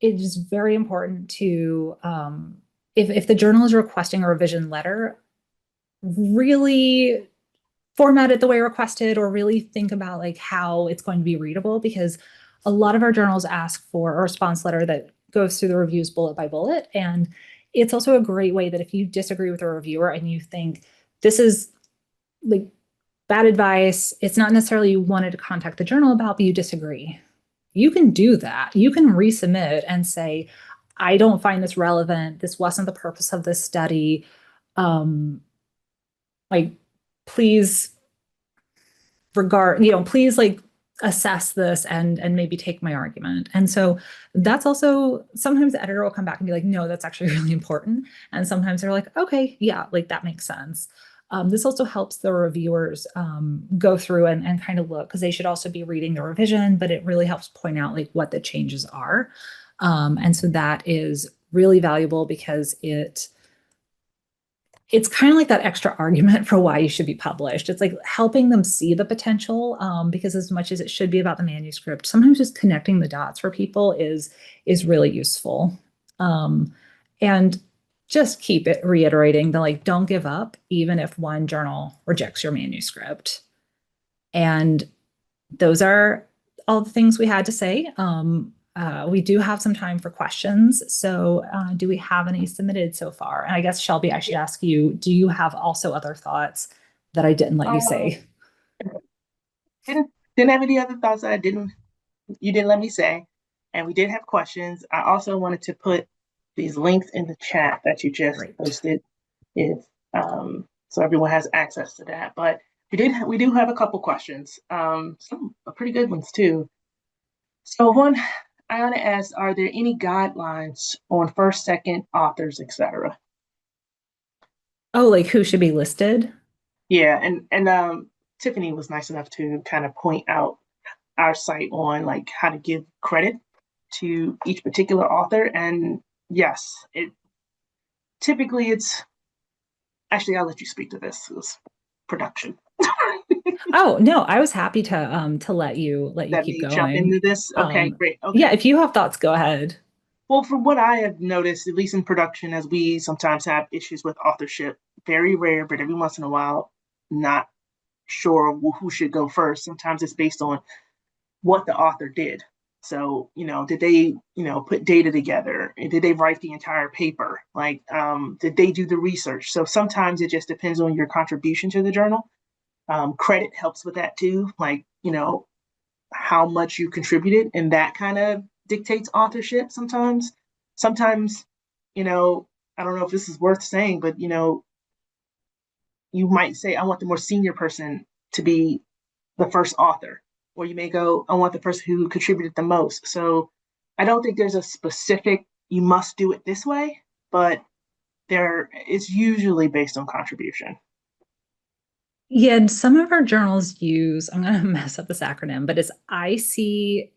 it is very important to, if the journal is requesting a revision letter, really format it the way requested, or really think about like how it's going to be readable, because a lot of our journals ask for a response letter that goes through the reviews bullet by bullet. And it's also a great way that if you disagree with a reviewer and you think this is like bad advice, it's not necessarily you wanted to contact the journal about, but you disagree, you can do that. You can resubmit and say, I don't find this relevant. This wasn't the purpose of this study. Like, please please like assess this and maybe take my argument. And so that's also, sometimes the editor will come back and be like, no, that's actually really important. And sometimes they're like, okay, yeah, like that makes sense. This also helps the reviewers go through and kind of look, because they should also be reading the revision, but it really helps point out like what the changes are. And so that is really valuable, because it's kind of like that extra argument for why you should be published. It's like helping them see the potential, because as much as it should be about the manuscript, sometimes just connecting the dots for people is really useful. And just keep it reiterating that, like, don't give up, even if one journal rejects your manuscript. And those are all the things we had to say. We do have some time for questions. So do we have any submitted so far? And I guess, Shelby, I should ask you, do you have also other thoughts that I didn't let you say? Didn't have any other thoughts that you didn't let me say. And we did have questions. I also wanted to put these links in the chat that you just posted, so everyone has access to that. But we do have a couple questions, some pretty good ones too. So one, Ayana asked, are there any guidelines on first, second authors, etc.? Oh, like who should be listed? Yeah, and Tiffany was nice enough to kind of point out our site on like how to give credit to each particular author. And yes, it's actually, I'll let you speak to this. It's production. Oh no, I was happy to let you keep going. Jump into this. Okay, great. Okay. Yeah, if you have thoughts, go ahead. Well, from what I have noticed, at least in production, as we sometimes have issues with authorship, very rare, but every once in a while, not sure who should go first. Sometimes it's based on what the author did. So, did they, put data together? Did they write the entire paper? Like, did they do the research? So sometimes it just depends on your contribution to the journal. Credit helps with that too. Like, how much you contributed, and that kind of dictates authorship sometimes. Sometimes, I don't know if this is worth saying, but, you might say, I want the more senior person to be the first author. Or you may go, I want the person who contributed the most. So I don't think there's a specific, you must do it this way, but it's usually based on contribution. Yeah, and some of our journals use, I'm going to mess up this acronym, but it's ICMJE,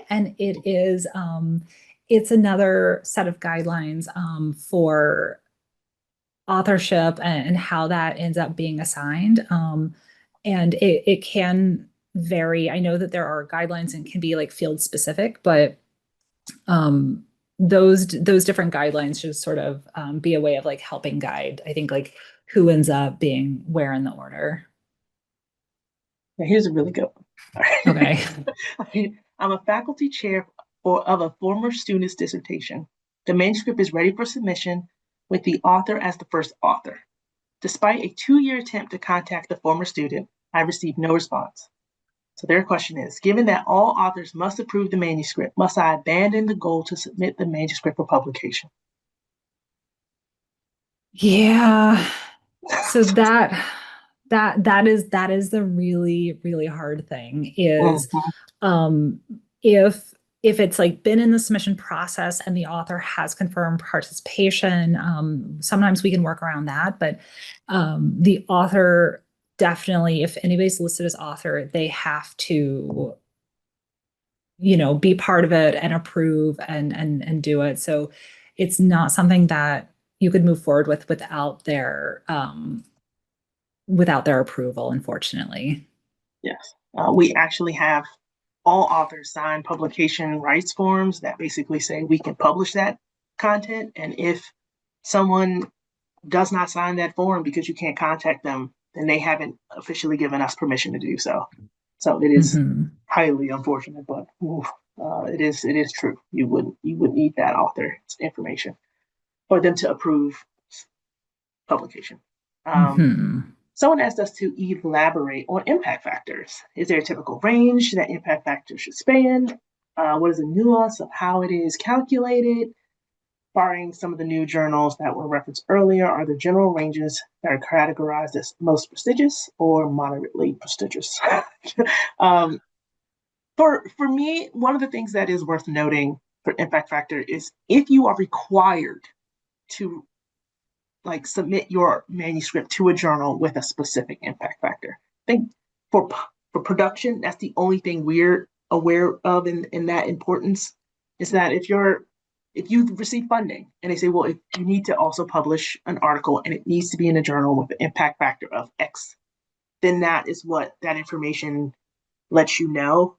and it's another set of guidelines for authorship and how that ends up being assigned. And it can vary. I know that there are guidelines and can be like field specific, but those different guidelines should sort of be a way of like helping guide, I think, like who ends up being where in the order. Now, here's a really good one. All Okay. right. I'm a faculty chair of a former student's dissertation. The manuscript is ready for submission with the author as the first author. Despite a 2-year attempt to contact the former student, I received no response. So their question is, given that all authors must approve the manuscript, must I abandon the goal to submit the manuscript for publication? Yeah. So that is the really, really hard thing is Mhm. um if it's like been in the submission process and the author has confirmed participation, sometimes we can work around that, but the author definitely, if anybody's listed as author, they have to, be part of it and approve and do it. So it's not something that you could move forward with without their approval, unfortunately. Yes. We actually have all authors sign publication rights forms that basically say we can publish that content. And if someone does not sign that form because you can't contact them, then they haven't officially given us permission to do so. So it is Mhm. highly unfortunate, but it is true. You would need that author's information for them to approve publication. Um, Mhm. Someone asked us to elaborate on impact factors. Is there a typical range that impact factors should span? What is the nuance of how it is calculated? Barring some of the new journals that were referenced earlier, are the general ranges that are categorized as most prestigious or moderately prestigious? um, for me, one of the things that is worth noting for impact factor is if you are required to like submit your manuscript to a journal with a specific impact factor. I think for for production, that's the only thing we're aware of in that importance is that if you receive funding and they say, well, if you need to also publish an article and it needs to be in a journal with an impact factor of X, then that is what that information lets you know.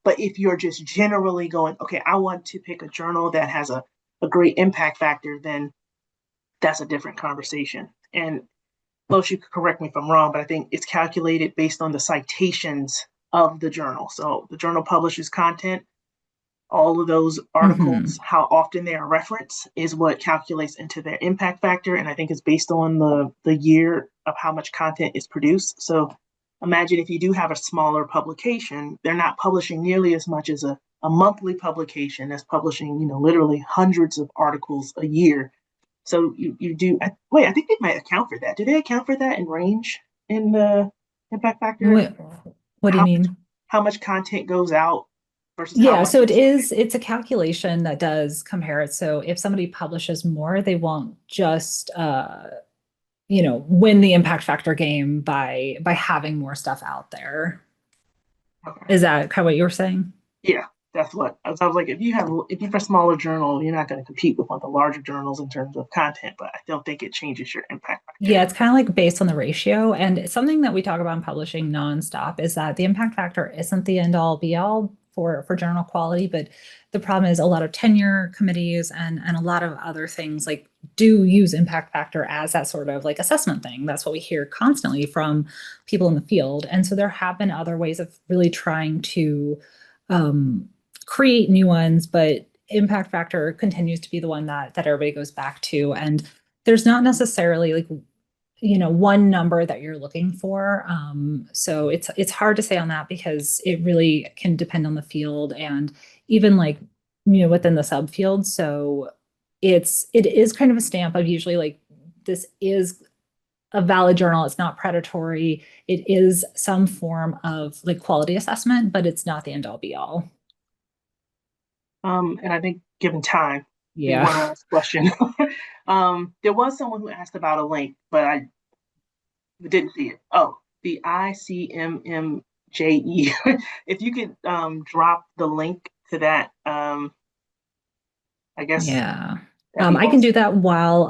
But if you're just generally going, okay, I want to pick a journal that has a great impact factor, then that's a different conversation. And Lois, you could correct me if I'm wrong, but I think it's calculated based on the citations of the journal. So the journal publishes content, all of those articles, Mhm. how often they are referenced is what calculates into their impact factor. And I think it's based on the year of how much content is produced. So imagine if you do have a smaller publication, they're not publishing nearly as much as a monthly publication that's publishing, literally hundreds of articles a year. So you do wait, I think they might account for that. Do they account for that in range in the impact factor? What, what do you How mean? how much content goes out versus how Yeah, much so is submitted? it's a calculation that does compare it. So if somebody publishes more, they won't just win the impact factor game by having more stuff out there. Okay. Is that kind of what you were saying? Yeah, that's what I was like. If you have a smaller journal, you're not going to compete with one of the larger journals in terms of content, but I don't think it changes your impact Yeah, factor. it's kind of like based on the ratio. And something that we talk about in publishing nonstop is that the impact factor isn't the end all be all for journal quality, but the problem is a lot of tenure committees and a lot of other things like do use impact factor as that sort of like assessment thing. That's what we hear constantly from people in the field. And so there have been other ways of really trying to um, create new ones, but impact factor continues to be the one that everybody goes back to. And there's not necessarily like one number that you're looking for. So it's hard to say on that because it really can depend on the field and even like within the subfield. So it is kind of a stamp of usually like this is a valid journal. It's not predatory. It is some form of like quality assessment, but it's not the end all be all. And I think given time, be Yeah. one last question. There was someone who asked about a link, but I didn't see it. Oh, the ICMMJE. If you could drop the link to that, I guess Yeah. that'd be I can do awesome. that while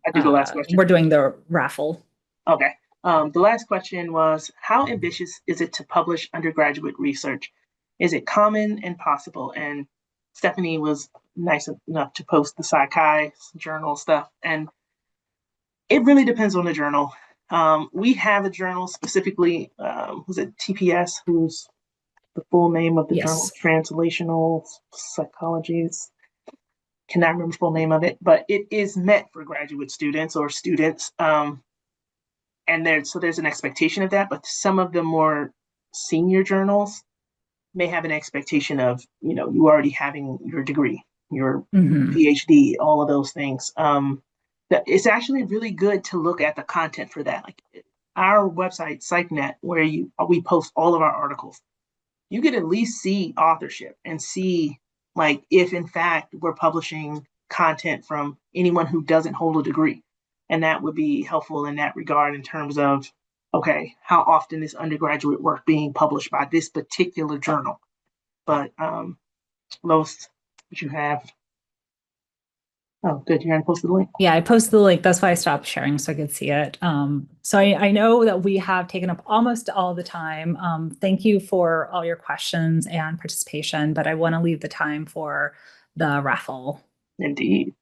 I do the last question. we're doing the raffle. Okay. The last question was, how ambitious is it to publish undergraduate research? Is it common and possible? And Stephanie was nice enough to post the Sci journal stuff, and it really depends on the journal. We have a journal specifically, was it TPS, who's the full name of the journal, Yes. Translational Psychologies. Cannot remember the full name of it, but it is meant for graduate students or students. And there's an expectation of that, but some of the more senior journals may have an expectation of, you already having your degree, your Hmm. PhD, all of those things. That it's actually really good to look at the content for that. Like our website, PsychNet, where we post all of our articles, you could at least see authorship and see like if in fact we're publishing content from anyone who doesn't hold a degree. And that would be helpful in that regard in terms of, okay, how often is undergraduate work being published by this particular journal? But Lois, what you have. Oh, good. You're going to post the link. Yeah, I posted the link. That's why I stopped sharing so I could see it. So I know that we have taken up almost all the time. Thank you for all your questions and participation, but I want to leave the time for the raffle. Indeed.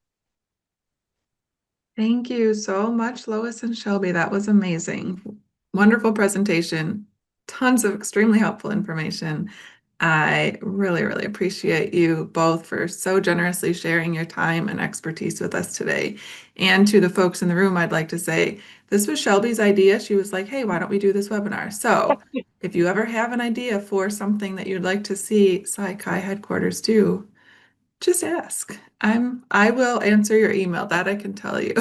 Thank you so much, Lois and Shelby. That was amazing. Wonderful presentation. Tons of extremely helpful information. I really, really appreciate you both for so generously sharing your time and expertise with us today. And to the folks in the room, I'd like to say this was Shelby's idea. She was like, hey, why don't we do this webinar? So if you ever have an idea for something that you'd like to see Sci-Chi headquarters do, just ask. I will answer your email. That I can tell you.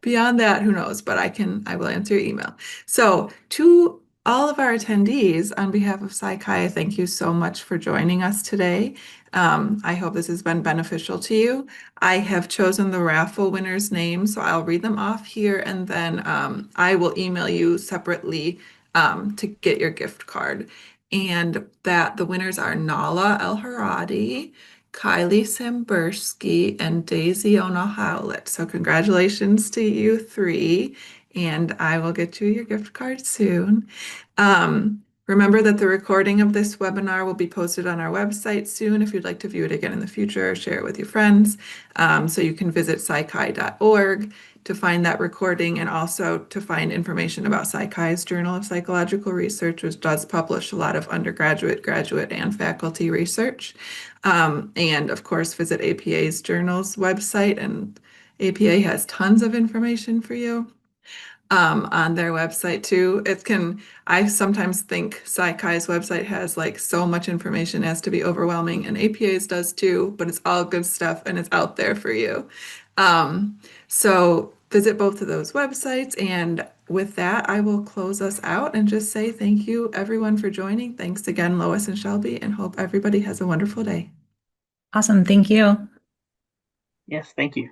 Beyond that, who knows? But I will answer your email. So to all of our attendees, on behalf of Sci-Chi, thank you so much for joining us today. I hope this has been beneficial to you. I have chosen the raffle winners' names, so I'll read them off here, and then I will email you separately to get your gift card. And that the winners are Nala El Haradi, Kylie Sambursky, and Daisy Ona Howlett. So congratulations to you three, and I will get you your gift card soon. Remember that the recording of this webinar will be posted on our website soon if you'd like to view it again in the future or share it with your friends. So you can visit psychi.org to find that recording and also to find information about Psychi's Journal of Psychological Research, which does publish a lot of undergraduate, graduate, and faculty research. And of course, visit APA's journals website, and APA has tons of information for you on their website too. I sometimes think Sci-Chi's website has like so much information as to be overwhelming, and APA's does too, but it's all good stuff and it's out there for you. So visit both of those websites. And with that, I will close us out and just say thank you everyone for joining. Thanks again, Lois and Shelby, and hope everybody has a wonderful day. Awesome. Thank you. Yes, thank you.